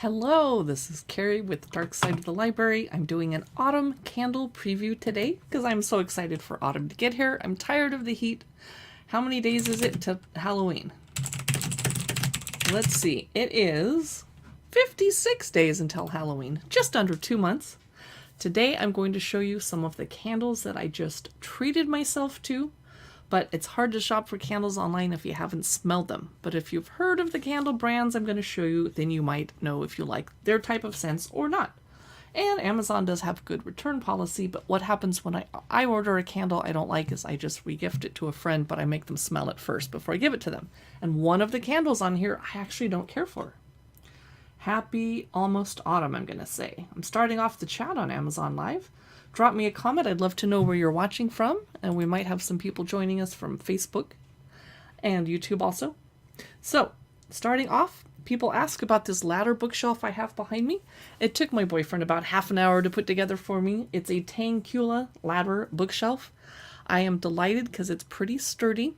Hello, this is Carrie with Dark Side of the Library. I'm doing an autumn candle preview today because I'm so excited for autumn to get here. I'm tired of the heat. How many days is it to Halloween? Let's see. It is 56 days until Halloween, just under 2 months. Today I'm going to show you some of the candles that I just treated myself to. But it's hard to shop for candles online if you haven't smelled them. But if you've heard of the candle brands I'm going to show you, then you might know if you like their type of scents or not. And Amazon does have good return policy, but what happens when I order a candle I don't like is I just regift it to a friend, but I make them smell it first before I give it to them. And one of the candles on here I actually don't care for. Happy almost autumn, I'm going to say. I'm starting off the chat on Amazon Live. Drop me a comment. I'd love to know where you're watching from, and we might have some people joining us from Facebook and YouTube also. So, starting off, people ask about this ladder bookshelf I have behind me. It took my boyfriend about half an hour to put together for me. It's a Tangkula ladder bookshelf. I am delighted because it's pretty sturdy,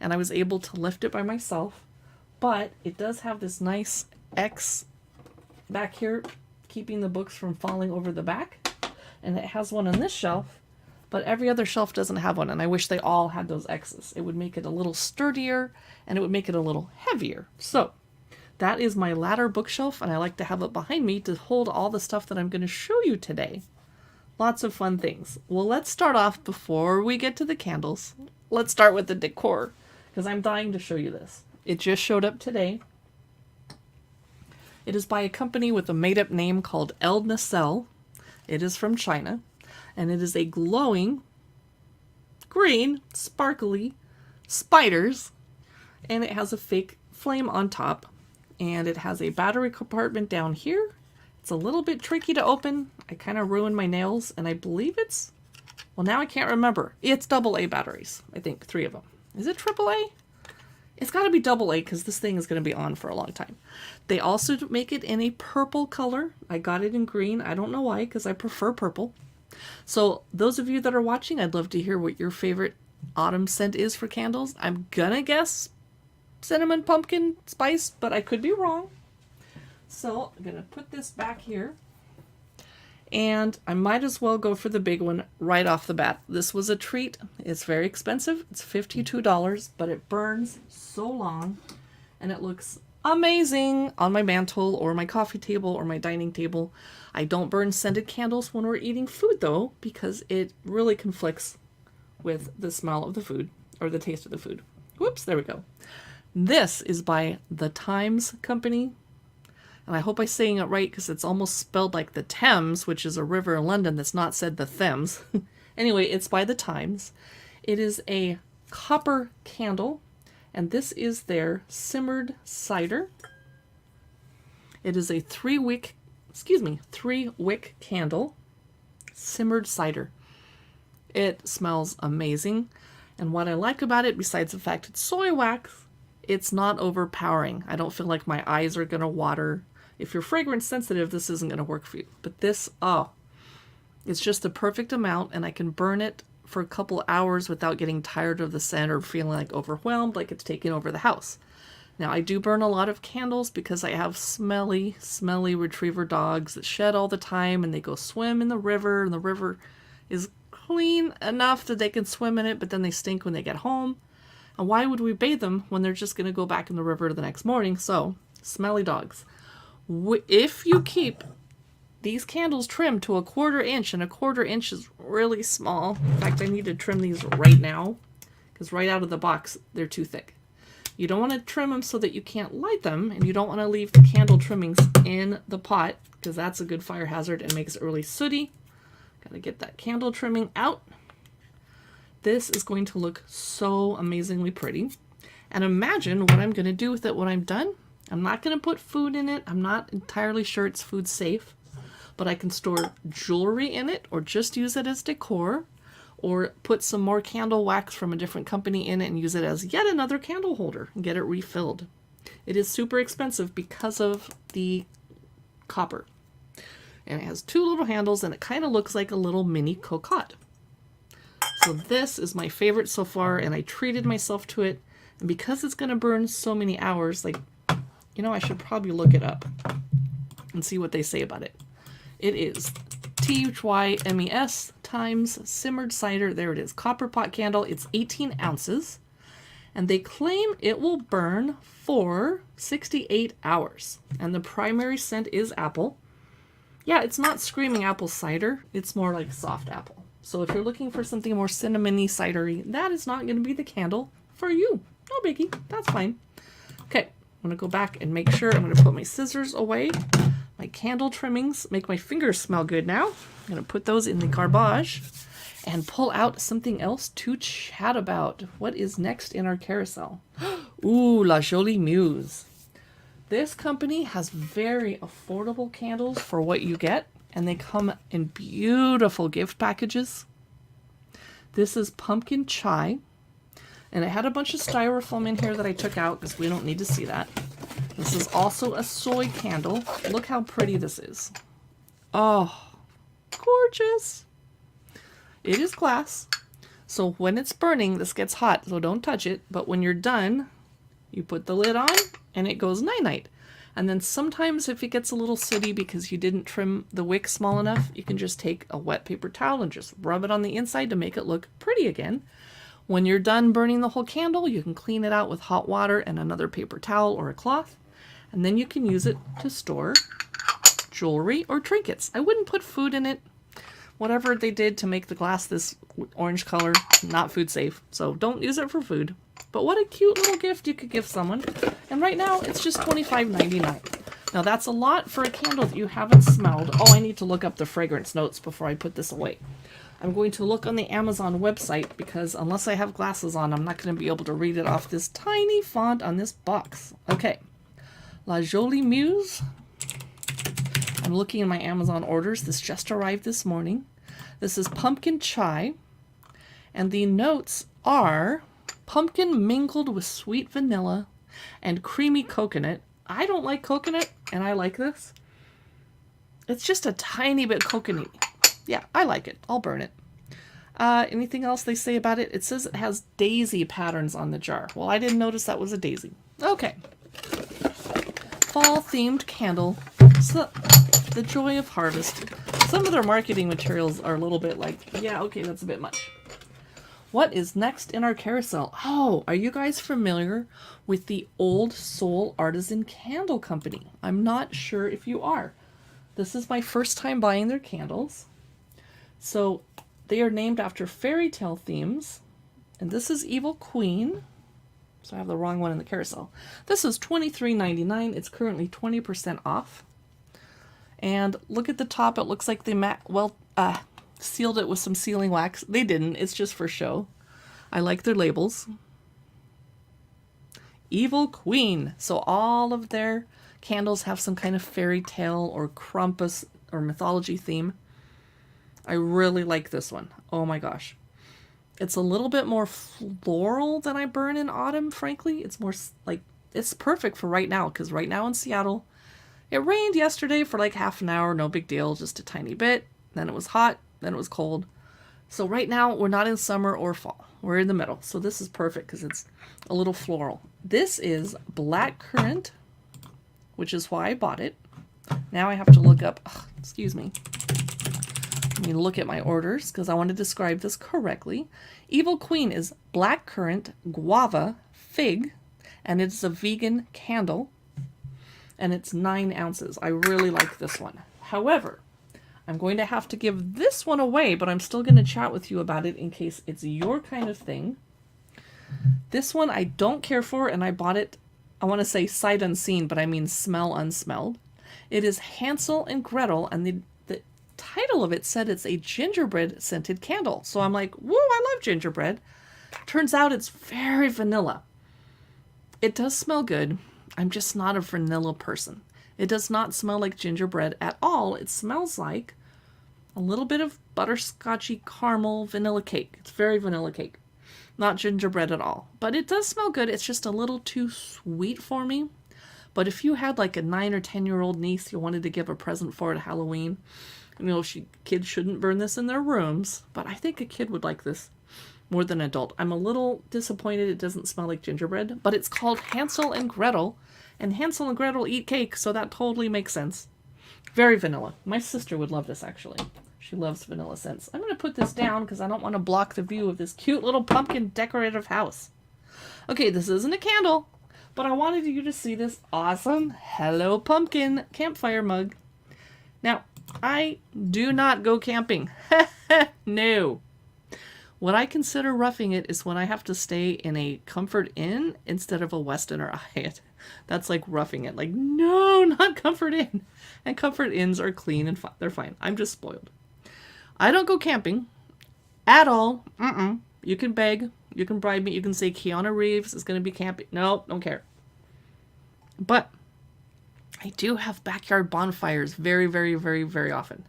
and I was able to lift it by myself, but it does have this nice X back here, keeping the books from falling over the back. And it has one on this shelf, but every other shelf doesn't have one, and I wish they all had those X's. It would make it a little sturdier, and it would make it a little heavier. So, that is my ladder bookshelf, and I like to have it behind me to hold all the stuff that I'm going to show you today. Lots of fun things. Well, let's start off before we get to the candles. Let's start with the decor, because I'm dying to show you this. It just showed up today. It is by a company with a made-up name called El Nacelle. It is from China, and it is a glowing, green, sparkly spiders, and it has a fake flame on top, and it has a battery compartment down here. It's a little bit tricky to open. I kind of ruined my nails, and I believe it's, well, now I can't remember. It's AA batteries, I think, 3 of them. Is it AAA? It's got to be AA because this thing is going to be on for a long time. They also make it in a purple color. I got it in green. I don't know why, because I prefer purple. So those of you that are watching, I'd love to hear what your favorite autumn scent is for candles. I'm going to guess cinnamon pumpkin spice, but I could be wrong. So I'm going to put this back here. And I might as well go for the big one right off the bat. This was a treat. It's very expensive. It's $52, but it burns so long and it looks amazing on my mantle or my coffee table or my dining table. I don't burn scented candles when we're eating food though, because it really conflicts with the smell of the food or the taste of the food. Whoops, there we go. This is by the Thames Company. And I hope I'm saying it right because it's almost spelled like the Thames, which is a river in London that's not said the Thames. Anyway, it's by the Times. It is a copper candle, and this is their simmered cider. It is a 3-wick candle, simmered cider. It smells amazing, and what I like about it, besides the fact it's soy wax, it's not overpowering. I don't feel like my eyes are going to water. If you're fragrance sensitive, this isn't going to work for you. But this, it's just the perfect amount, and I can burn it for a couple hours without getting tired of the scent or feeling like overwhelmed, like it's taking over the house. Now, I do burn a lot of candles because I have smelly retriever dogs that shed all the time, and they go swim in the river, and the river is clean enough that they can swim in it, but then they stink when they get home. And why would we bathe them when they're just going to go back in the river the next morning? So, smelly dogs. If you keep these candles trimmed to 1/4 inch, and 1/4 inch is really small. In fact, I need to trim these right now because right out of the box, they're too thick. You don't want to trim them so that you can't light them, and you don't want to leave the candle trimmings in the pot because that's a good fire hazard and makes it really sooty. Got to get that candle trimming out. This is going to look so amazingly pretty. And imagine what I'm going to do with it when I'm done. I'm not going to put food in it. I'm not entirely sure it's food safe, but I can store jewelry in it or just use it as decor or put some more candle wax from a different company in it and use it as yet another candle holder and get it refilled. It is super expensive because of the copper. And it has 2 little handles and it kind of looks like a little mini cocotte. So this is my favorite so far, and I treated myself to it. And because it's going to burn so many hours, like, you know, I should probably look it up. and see what they say about it. It is TYMES times simmered cider. There it is. Copper pot candle. It's 18 ounces. And they claim it will burn for 68 hours. And the primary scent is apple. Yeah, it's not screaming apple cider. It's more like soft apple. So if you're looking for something more cinnamony, cidery, that is not going to be the candle for you. No biggie. That's fine. Okay, I'm going to go back and make sure I'm going to put my scissors away. My candle trimmings make my fingers smell good now. I'm going to put those in the garbage and pull out something else to chat about. What is next in our carousel? Ooh, La Jolie Muse. This company has very affordable candles for what you get, and they come in beautiful gift packages. This is pumpkin chai, and it had a bunch of styrofoam in here that I took out because we don't need to see that. This is also a soy candle. Look how pretty this is. Oh, gorgeous. It is glass, so when it's burning, this gets hot, so don't touch it. But when you're done, you put the lid on, and it goes night-night. And then sometimes if it gets a little sooty because you didn't trim the wick small enough, you can just take a wet paper towel and just rub it on the inside to make it look pretty again. When you're done burning the whole candle, you can clean it out with hot water and another paper towel or a cloth, and then you can use it to store jewelry or trinkets. I wouldn't put food in it. Whatever they did to make the glass this orange color, not food safe. So don't use it for food. But what a cute little gift you could give someone. And right now, it's just $25.99. Now that's a lot for a candle that you haven't smelled. Oh, I need to look up the fragrance notes before I put this away. I'm going to look on the Amazon website because unless I have glasses on, I'm not going to be able to read it off this tiny font on this box. Okay. La Jolie Muse. I'm looking in my Amazon orders. This just arrived this morning. This is pumpkin chai, and the notes are pumpkin mingled with sweet vanilla and creamy coconut. I don't like coconut, and I like this. It's just a tiny bit coconutty. Yeah, I like it. I'll burn it. Anything else they say about it? It says it has daisy patterns on the jar. Well, I didn't notice that was a daisy. Okay. Fall-themed candle. So, the joy of harvest. Some of their marketing materials are a little bit like, yeah, okay, that's a bit much. What is next in our carousel? Oh, are you guys familiar with the Old Soul Artisan Candle Company? I'm not sure if you are. This is my first time buying their candles. So they are named after fairy tale themes. And this is Evil Queen. So I have the wrong one in the carousel. This is $23.99. It's currently 20% off. And look at the top. It looks like they sealed it with some sealing wax. They didn't. It's just for show. I like their labels. Evil Queen. So all of their candles have some kind of fairy tale or Krampus or mythology theme. I really like this one. Oh my gosh. It's a little bit more floral than I burn in autumn, frankly. It's more like, it's perfect for right now, because right now in Seattle, it rained yesterday for like half an hour, no big deal, just a tiny bit. Then it was hot, then it was cold. So right now, we're not in summer or fall. We're in the middle. So this is perfect because it's a little floral. This is blackcurrant, which is why I bought it. Now I have to look up, excuse me. Let me look at my orders because I want to describe this correctly. Evil Queen is blackcurrant, guava, fig, and it's a vegan candle. And it's 9 ounces. I really like this one. However, I'm going to have to give this one away, but I'm still going to chat with you about it in case it's your kind of thing. This one I don't care for, and I bought it, I want to say sight unseen, but I mean smell unsmelled. It is Hansel and Gretel, and the title of it said it's a gingerbread scented candle. So I'm like, woo, I love gingerbread. Turns out it's very vanilla. It does smell good. I'm just not a vanilla person. It does not smell like gingerbread at all. It smells like a little bit of butterscotchy caramel vanilla cake. It's very vanilla cake. Not gingerbread at all. But it does smell good. It's just a little too sweet for me. But if you had like a 9 or 10-year-old niece you wanted to give a present for at Halloween, you know, kids shouldn't burn this in their rooms, but I think a kid would like this more than an adult. I'm a little disappointed it doesn't smell like gingerbread, but it's called Hansel and Gretel, and Hansel and Gretel eat cake, so that totally makes sense. Very vanilla. My sister would love this, actually. She loves vanilla scents. I'm going to put this down because I don't want to block the view of this cute little pumpkin decorative house. Okay, this isn't a candle, but I wanted you to see this awesome Hello Pumpkin campfire mug. Now, I do not go camping. No. What I consider roughing it is when I have to stay in a Comfort Inn instead of a Westin or Hyatt. That's like roughing it. Like, no, not Comfort Inn. And Comfort Inns are clean and they're fine. I'm just spoiled. I don't go camping at all. You can beg. You can bribe me. You can say Keanu Reeves is going to be camping. No, don't care. But I do have backyard bonfires very, very, very, very often.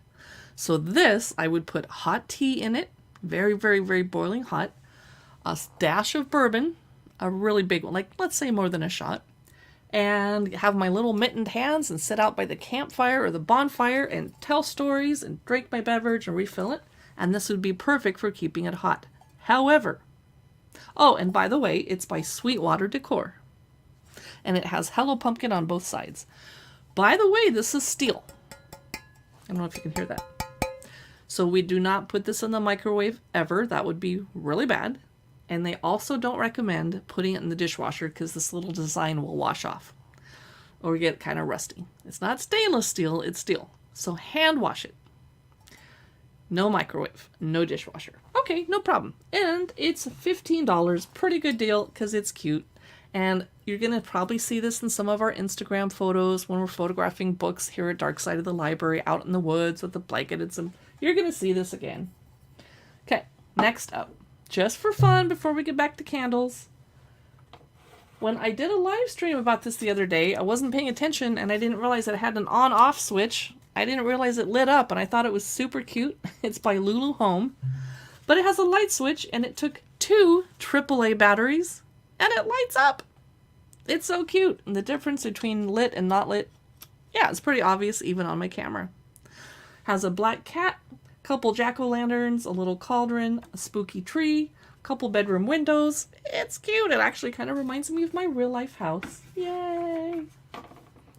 So this, I would put hot tea in it. Very, very, very boiling hot. A dash of bourbon. A really big one. Like, let's say more than a shot. And have my little mittened hands and sit out by the campfire or the bonfire and tell stories and drink my beverage and refill it. And this would be perfect for keeping it hot. However, oh, and by the way, it's by Sweetwater Decor. And it has Hello Pumpkin on both sides. By the way, this is steel. I don't know if you can hear that. So we do not put this in the microwave ever. That would be really bad. And they also don't recommend putting it in the dishwasher because this little design will wash off or get kind of rusty. It's not stainless steel, it's steel. So hand wash it. No microwave, no dishwasher. Okay, no problem. And it's $15, pretty good deal because it's cute. And you're going to probably see this in some of our Instagram photos when we're photographing books here at Dark Side of the Library out in the woods with the blanket and some. You're going to see this again. Okay, next up. Just for fun, before we get back to candles. When I did a live stream about this the other day, I wasn't paying attention and I didn't realize it had an on-off switch. I didn't realize it lit up and I thought it was super cute. It's by Lulu Home. But it has a light switch and it took 2 AAA batteries and it lights up. It's so cute. And the difference between lit and not lit, yeah, it's pretty obvious even on my camera. Has a black cat, couple jack-o'-lanterns, a little cauldron, a spooky tree, a couple bedroom windows. It's cute. It actually kind of reminds me of my real-life house. Yay!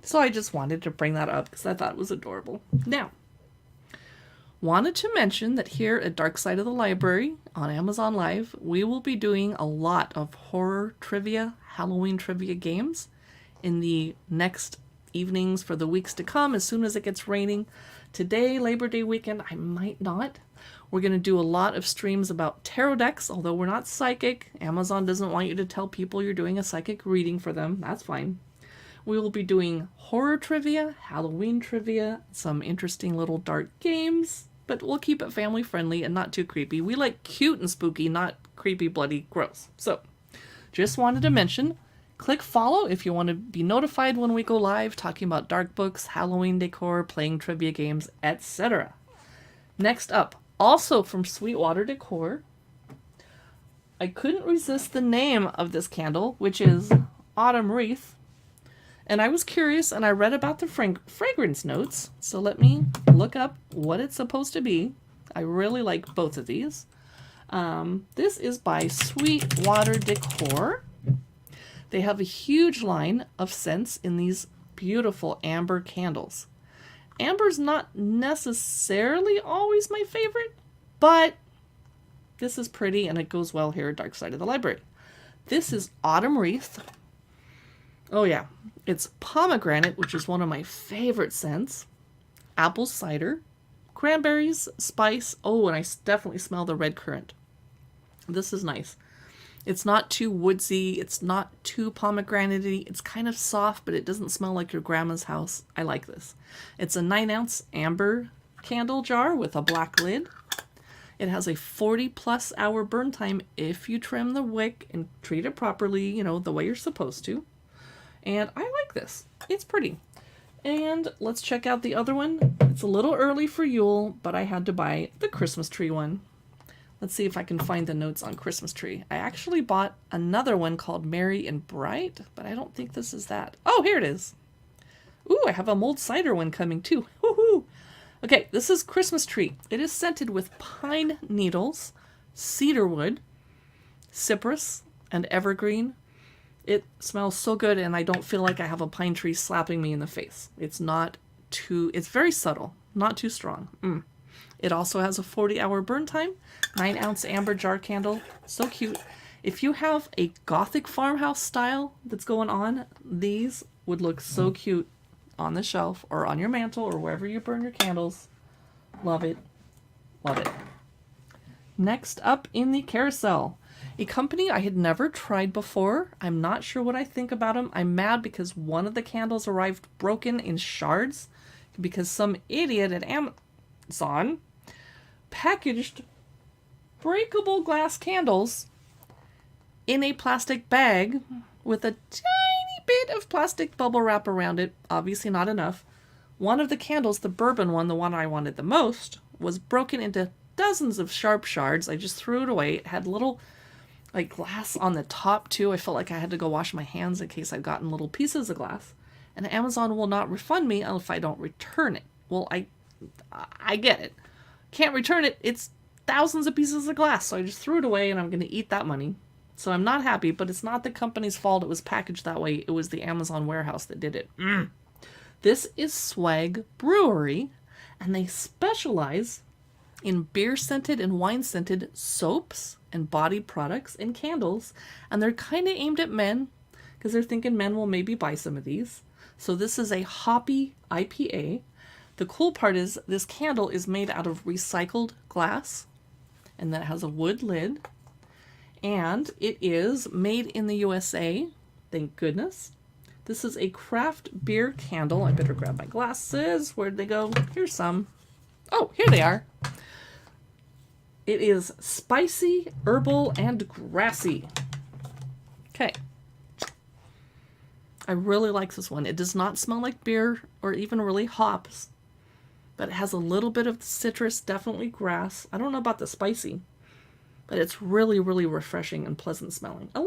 So I just wanted to bring that up because I thought it was adorable. Now, wanted to mention that here at Dark Side of the Library on Amazon Live, we will be doing a lot of horror trivia, Halloween trivia games in the next evenings for the weeks to come as soon as it gets raining. Today, Labor Day weekend, I might not. We're going to do a lot of streams about tarot decks, although we're not psychic. Amazon doesn't want you to tell people you're doing a psychic reading for them. That's fine. We will be doing horror trivia, Halloween trivia, some interesting little dark games, but we'll keep it family friendly and not too creepy. We like cute and spooky, not creepy, bloody, gross. So, just wanted to mention, click follow if you want to be notified when we go live talking about dark books, Halloween decor, playing trivia games, etc. Next up, also from Sweetwater Decor, I couldn't resist the name of this candle, which is Autumn Wreath. And I was curious and I read about the fragrance notes. So let me look up what it's supposed to be. I really like both of these. This is by Sweetwater Decor. They have a huge line of scents in these beautiful amber candles. Amber's not necessarily always my favorite, but this is pretty and it goes well here at Dark Side of the Library. This is Autumn Wreath. Oh yeah, it's pomegranate, which is one of my favorite scents. Apple cider, cranberries, spice. Oh, and I definitely smell the red currant. This is nice. It's not too woodsy. It's not too pomegranate-y. It's kind of soft, but it doesn't smell like your grandma's house. I like this. It's a 9-ounce amber candle jar with a black lid. It has a 40-plus hour burn time if you trim the wick and treat it properly, you know, the way you're supposed to. And I like this. It's pretty. And let's check out the other one. It's a little early for Yule, but I had to buy the Christmas tree one. Let's see if I can find the notes on Christmas tree. I actually bought another one called Merry and Bright, but I don't think this is that. Oh, here it is. Ooh, I have a mulled cider one coming too. Woohoo! Okay, this is Christmas tree. It is scented with pine needles, cedarwood, cypress, and evergreen. It smells so good and I don't feel like I have a pine tree slapping me in the face. It's not too, it's very subtle, not too strong. It also has a 40-hour burn time, 9-ounce amber jar candle, so cute. If you have a gothic farmhouse style that's going on, these would look so cute on the shelf or on your mantle or wherever you burn your candles. Love it. Love it. Next up in the carousel, a company I had never tried before. I'm not sure what I think about them. I'm mad because one of the candles arrived broken in shards because some idiot at Amazon packaged breakable glass candles in a plastic bag with a tiny bit of plastic bubble wrap around it. Obviously not enough. One of the candles, the bourbon one, the one I wanted the most, was broken into dozens of sharp shards. I just threw it away. It had little like glass on the top too. I felt like I had to go wash my hands in case I'd gotten little pieces of glass. And Amazon will not refund me if I don't return it. Well, I get it. Can't return it. It's thousands of pieces of glass. So I just threw it away and I'm going to eat that money. So I'm not happy, but it's not the company's fault it was packaged that way. It was the Amazon warehouse that did it. This is Swag Brewery, and they specialize in beer-scented and wine-scented soaps and body products and candles. And they're kind of aimed at men because they're thinking men will maybe buy some of these. So this is a hoppy IPA. The cool part is this candle is made out of recycled glass, and that has a wood lid. And it is made in the USA. Thank goodness. This is a craft beer candle. I better grab my glasses. Where'd they go? Here's some. Oh, here they are. It is spicy, herbal, and grassy. Okay. I really like this one. It does not smell like beer or even really hops, but it has a little bit of citrus, definitely grass. I don't know about the spicy, but it's really, really refreshing and pleasant smelling. I'm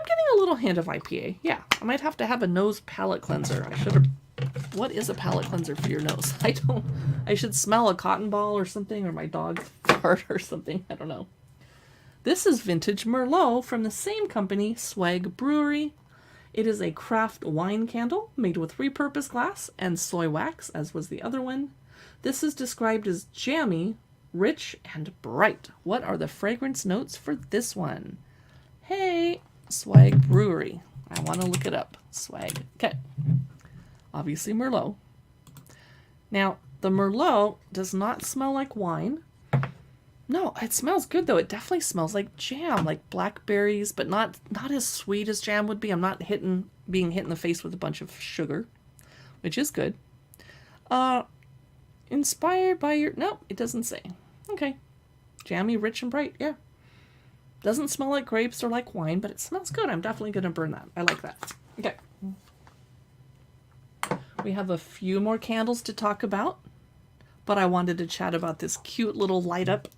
getting a little hint of IPA. Yeah, I might have to have a nose palate cleanser. I should have. What is a palate cleanser for your nose? I should smell a cotton ball or something, or my dog's fart or something. I don't know. This is Vintage Merlot from the same company, Swag Brewery. It is a craft wine candle made with repurposed glass and soy wax, as was the other one. This is described as jammy, rich, and bright. What are the fragrance notes for this one? Hey, Swag Brewery. I want to look it up. Swag. Okay. Obviously Merlot. Now, the Merlot does not smell like wine. No, it smells good though. It definitely smells like jam, like blackberries, but not as sweet as jam would be. I'm not being hit in the face with a bunch of sugar, which is good. Inspired by your... No, it doesn't say. Okay. Jammy, rich, and bright. Yeah. Doesn't smell like grapes or like wine, but it smells good. I'm definitely going to burn that. I like that. Okay. We have a few more candles to talk about, but I wanted to chat about this cute little light up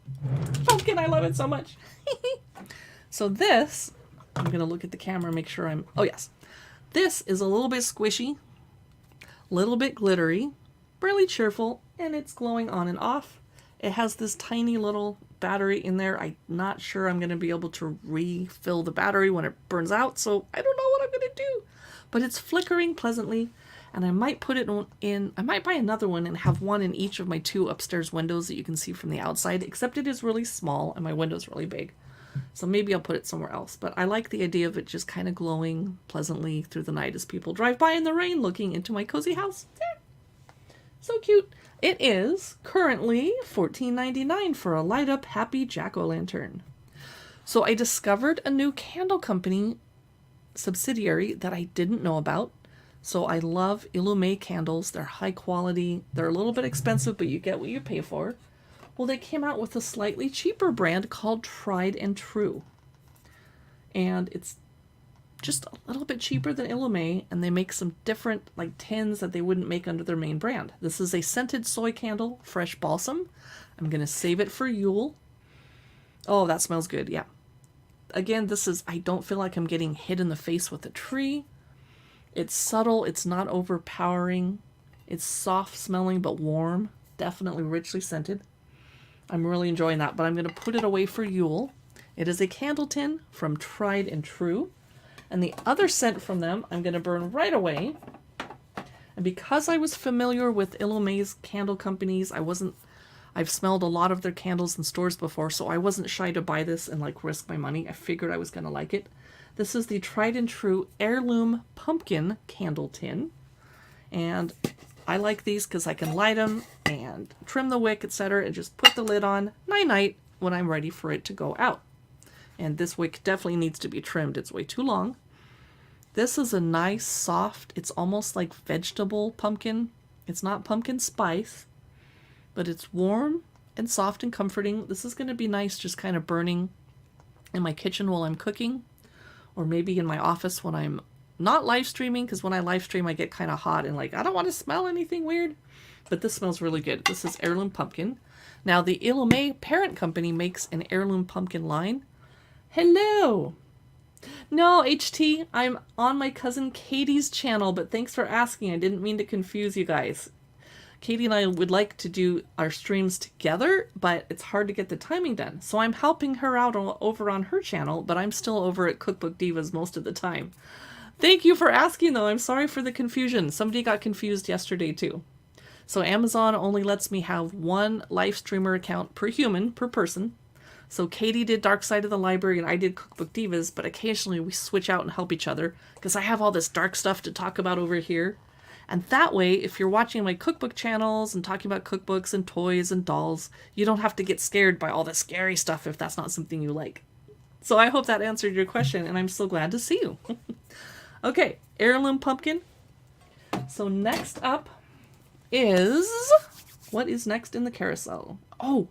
pumpkin. I love it so much. So this, I'm going to look at the camera and make sure oh yes. This is a little bit squishy, little bit glittery, really cheerful, and it's glowing on and off. It has this tiny little battery in there. I'm not sure I'm going to be able to refill the battery when it burns out, so I don't know what I'm going to do. But it's flickering pleasantly, and I might put it in, I might buy another one and have one in each of my 2 upstairs windows that you can see from the outside, except it is really small and my window's really big. So maybe I'll put it somewhere else. But I like the idea of it just kind of glowing pleasantly through the night as people drive by in the rain looking into my cozy house. Yeah. So cute. It is currently $14.99 for a light up happy jack-o'-lantern. So I discovered a new candle company subsidiary that I didn't know about. So I love Illume candles. They're high quality. They're a little bit expensive, but you get what you pay for. Well, they came out with a slightly cheaper brand called Tried and True. And it's just a little bit cheaper than Illume, and they make some different like tins that they wouldn't make under their main brand. This is a scented soy candle, fresh balsam. I'm going to save it for Yule. Oh, that smells good. Yeah. Again, I don't feel like I'm getting hit in the face with a tree. It's subtle. It's not overpowering. It's soft smelling, but warm. Definitely richly scented. I'm really enjoying that, but I'm going to put it away for Yule. It is a candle tin from Tried and True. And the other scent from them, I'm going to burn right away. And because I was familiar with Illumé's candle companies, I've smelled a lot of their candles in stores before, so I wasn't shy to buy this and like risk my money. I figured I was going to like it. This is the tried and true Heirloom Pumpkin Candle Tin. And I like these because I can light them and trim the wick, etc. and just put the lid on night-night when I'm ready for it to go out. And this wick definitely needs to be trimmed. It's way too long. This is a nice, soft, it's almost like vegetable pumpkin. It's not pumpkin spice, but it's warm and soft and comforting. This is going to be nice just kind of burning in my kitchen while I'm cooking, or maybe in my office when I'm not live streaming, because when I live stream I get kind of hot and like I don't want to smell anything weird. But this smells really good. This is Heirloom Pumpkin. Now the Illumé parent company makes an Heirloom Pumpkin line. Hello! No, HT, I'm on my cousin Katie's channel, but thanks for asking. I didn't mean to confuse you guys. Katie and I would like to do our streams together, but it's hard to get the timing done. So I'm helping her out over on her channel, but I'm still over at Cookbook Divas most of the time. Thank you for asking, though. I'm sorry for the confusion. Somebody got confused yesterday, too. So Amazon only lets me have one live streamer account per human, per person. So Katie did Dark Side of the Library and I did Cookbook Divas, but occasionally we switch out and help each other because I have all this dark stuff to talk about over here. And that way, if you're watching my cookbook channels and talking about cookbooks and toys and dolls, you don't have to get scared by all the scary stuff if that's not something you like. So I hope that answered your question, and I'm so glad to see you. Okay, Heirloom Pumpkin. So next up is... what is next in the carousel? Oh,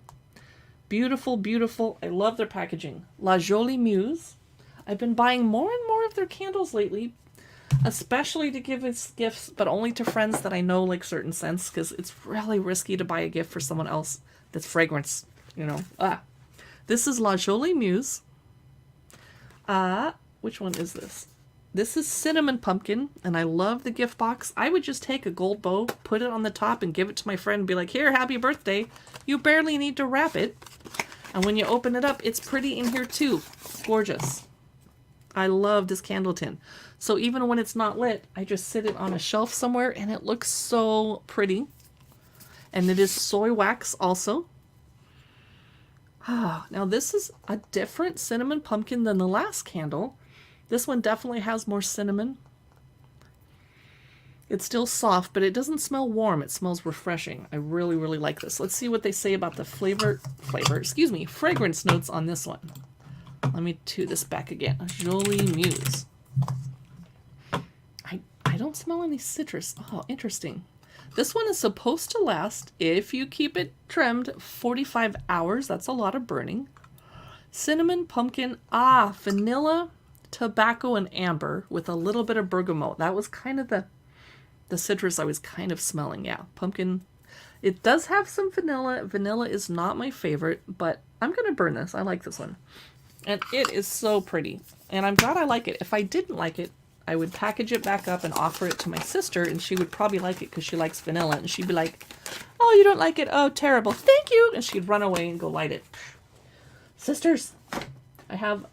beautiful, beautiful. I love their packaging. La Jolie Muse. I've been buying more and more of their candles lately, especially to give as gifts, but only to friends that I know like certain scents, because it's really risky to buy a gift for someone else that's fragrance, you know. This is La Jolie Muse. Which one is this? This is Cinnamon Pumpkin, and I love the gift box. I would just take a gold bow, put it on the top, and give it to my friend and be like, here, happy birthday. You barely need to wrap it. And when you open it up, it's pretty in here too. Gorgeous. I love this candle tin. So even when it's not lit, I just sit it on a shelf somewhere and it looks so pretty. And it is soy wax also. Now this is a different cinnamon pumpkin than the last candle. This one definitely has more cinnamon. It's still soft, but it doesn't smell warm. It smells refreshing. I really, really like this. Let's see what they say about the fragrance notes on this one. Let me do this back again. Jolie Muse. I don't smell any citrus. Oh, interesting. This one is supposed to last, if you keep it trimmed, 45 hours. That's a lot of burning. Cinnamon, pumpkin, vanilla, tobacco, and amber with a little bit of bergamot. That was kind of the citrus I was kind of smelling. Yeah, pumpkin. It does have some vanilla. Vanilla is not my favorite, but I'm going to burn this. I like this one. And it is so pretty. And I'm glad I like it. If I didn't like it, I would package it back up and offer it to my sister, and she would probably like it because she likes vanilla. And she'd be like, oh, you don't like it? Oh, terrible. Thank you. And she'd run away and go light it. Sisters, I have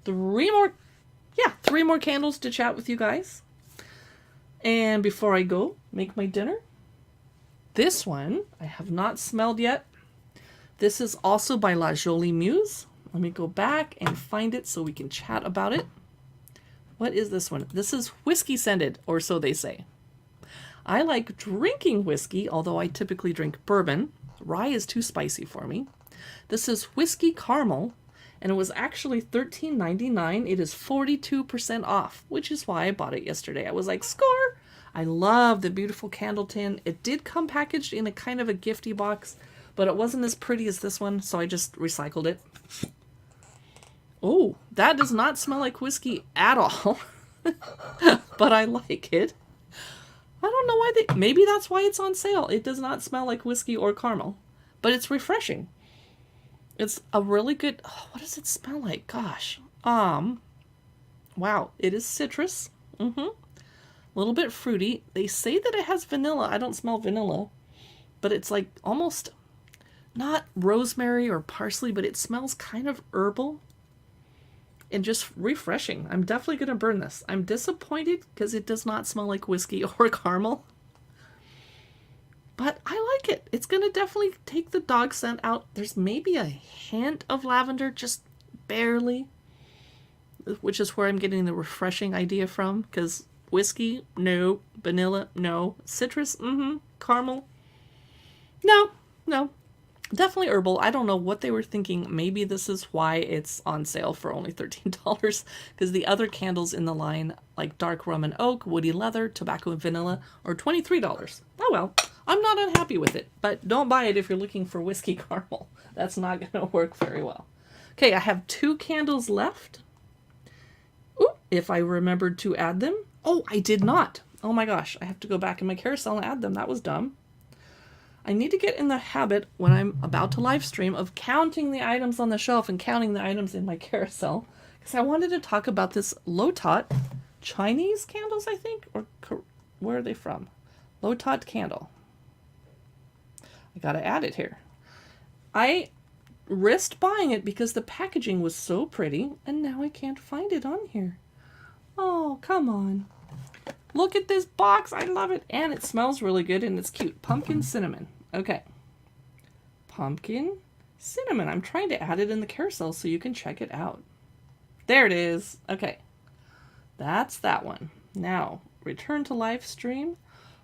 three more candles to chat with you guys. And before I go make my dinner, this one I have not smelled yet. This is also by La Jolie Muse. Let me go back and find it so we can chat about it. What is this one? This is whiskey scented, or so they say. I like drinking whiskey, although I typically drink bourbon. Rye is too spicy for me. This is whiskey caramel, and it was actually $13.99. It is 42% off, which is why I bought it yesterday. I was like, score! I love the beautiful candle tin. It did come packaged in a kind of a gifty box, but it wasn't as pretty as this one, so I just recycled it. Oh, that does not smell like whiskey at all. But I like it. I don't know why maybe that's why it's on sale. It does not smell like whiskey or caramel, but it's refreshing. It's a really good, what does it smell like? Gosh. Wow, it is citrus. A little bit fruity. They say that it has vanilla. I don't smell vanilla, but it's like almost not rosemary or parsley, but it smells kind of herbal. And just refreshing. I'm definitely going to burn this. I'm disappointed because it does not smell like whiskey or caramel. but I like it. It's going to definitely take the dog scent out. There's maybe a hint of lavender, just barely, which is where I'm getting the refreshing idea from, because whiskey, no. Vanilla, no. Citrus, caramel, no. Definitely herbal. I don't know what they were thinking. Maybe this is why it's on sale for only $13, because the other candles in the line, like dark rum and oak, woody leather, tobacco and vanilla, are $23. Oh well, I'm not unhappy with it, but don't buy it if you're looking for whiskey caramel. That's not going to work very well. Okay, I have 2 candles left. Ooh, if I remembered to add them. Oh, I did not. Oh my gosh, I have to go back in my carousel and add them. That was dumb. I need to get in the habit when I'm about to live stream of counting the items on the shelf and counting the items in my carousel, because I wanted to talk about this Lotot Chinese candles, I think, or where are they from? Lotot candle. I gotta add it here. I risked buying it because the packaging was so pretty, and now I can't find it on here. Oh, come on. Look at this box. I love it. And it smells really good and it's cute. Pumpkin cinnamon. Okay. Pumpkin cinnamon. I'm trying to add it in the carousel so you can check it out. There it is. Okay. That's that one. Now, return to live stream.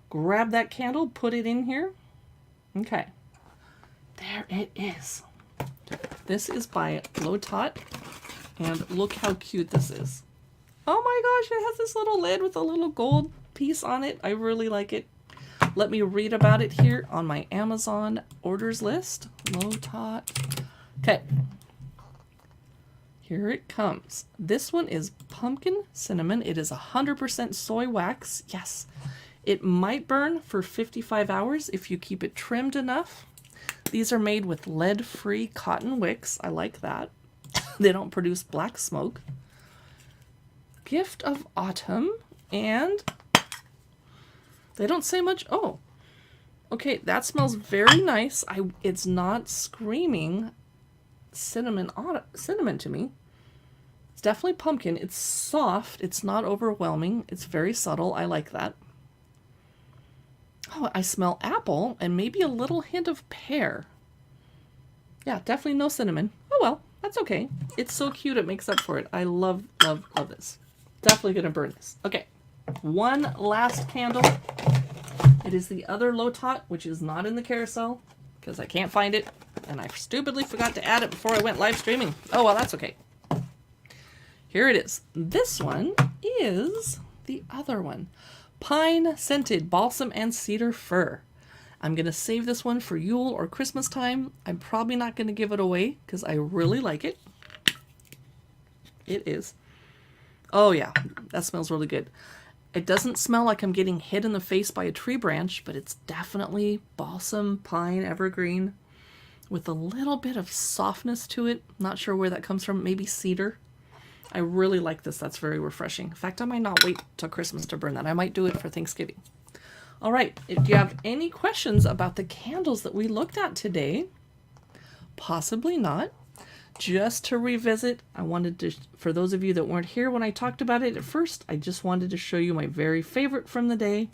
Grab that candle. Put it in here. Okay. There it is. This is by Lotot. And look how cute this is. Oh my gosh, it has this little lid with a little gold piece on it. I really like it. Let me read about it here on my Amazon orders list. Lotot. Okay. Here it comes. This one is pumpkin cinnamon. It is 100% soy wax. Yes. It might burn for 55 hours if you keep it trimmed enough. These are made with lead-free cotton wicks. I like that. They don't produce black smoke. Gift of Autumn, and they don't say much. Oh, okay, that smells very nice. It's not screaming cinnamon to me. It's definitely pumpkin. It's soft. It's not overwhelming. It's very subtle. I like that. Oh, I smell apple and maybe a little hint of pear. Yeah, definitely no cinnamon. Oh well, that's okay. It's so cute. It makes up for it. I love this. Definitely going to burn this. Okay, one last candle. It is the other Lotot, which is not in the carousel because I can't find it. And I stupidly forgot to add it before I went live streaming. Oh, well, that's okay. Here it is. This one is the other one. Pine Scented Balsam and Cedar Fir. I'm going to save this one for Yule or Christmas time. I'm probably not going to give it away because I really like it. It is. Oh yeah, that smells really good. It doesn't smell like I'm getting hit in the face by a tree branch, but it's definitely balsam, pine, evergreen with a little bit of softness to it. Not sure where that comes from. Maybe cedar. I really like this. That's very refreshing. In fact, I might not wait till Christmas to burn that. I might do it for Thanksgiving. All right. If you have any questions about the candles that we looked at today, possibly not. Just to revisit, I wanted to, for those of you that weren't here when I talked about it at first, I just wanted to show you my very favorite from the day.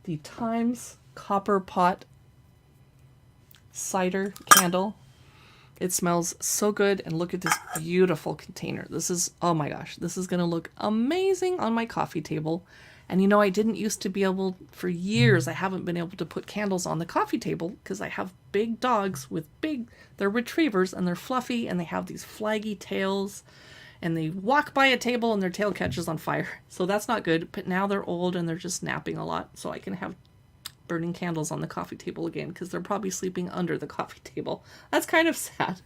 The Times Copper Pot Cider Candle. It smells so good, and look at this beautiful container. This is, oh my gosh, this is going to look amazing on my coffee table. And you know, I didn't used to be able, for years, I haven't been able to put candles on the coffee table because I have big dogs with they're retrievers and they're fluffy and they have these flaggy tails and they walk by a table and their tail catches on fire. So that's not good. But now they're old and they're just napping a lot. So I can have burning candles on the coffee table again because they're probably sleeping under the coffee table. That's kind of sad.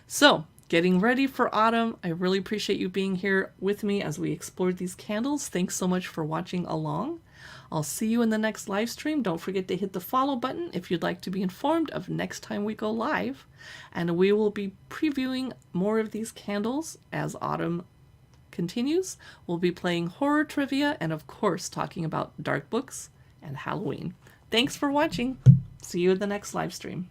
So, getting ready for autumn. I really appreciate you being here with me as we explored these candles. Thanks so much for watching along. I'll see you in the next live stream. Don't forget to hit the follow button if you'd like to be informed of next time we go live. And we will be previewing more of these candles as autumn continues. We'll be playing horror trivia and of course talking about dark books and Halloween. Thanks for watching. See you in the next live stream.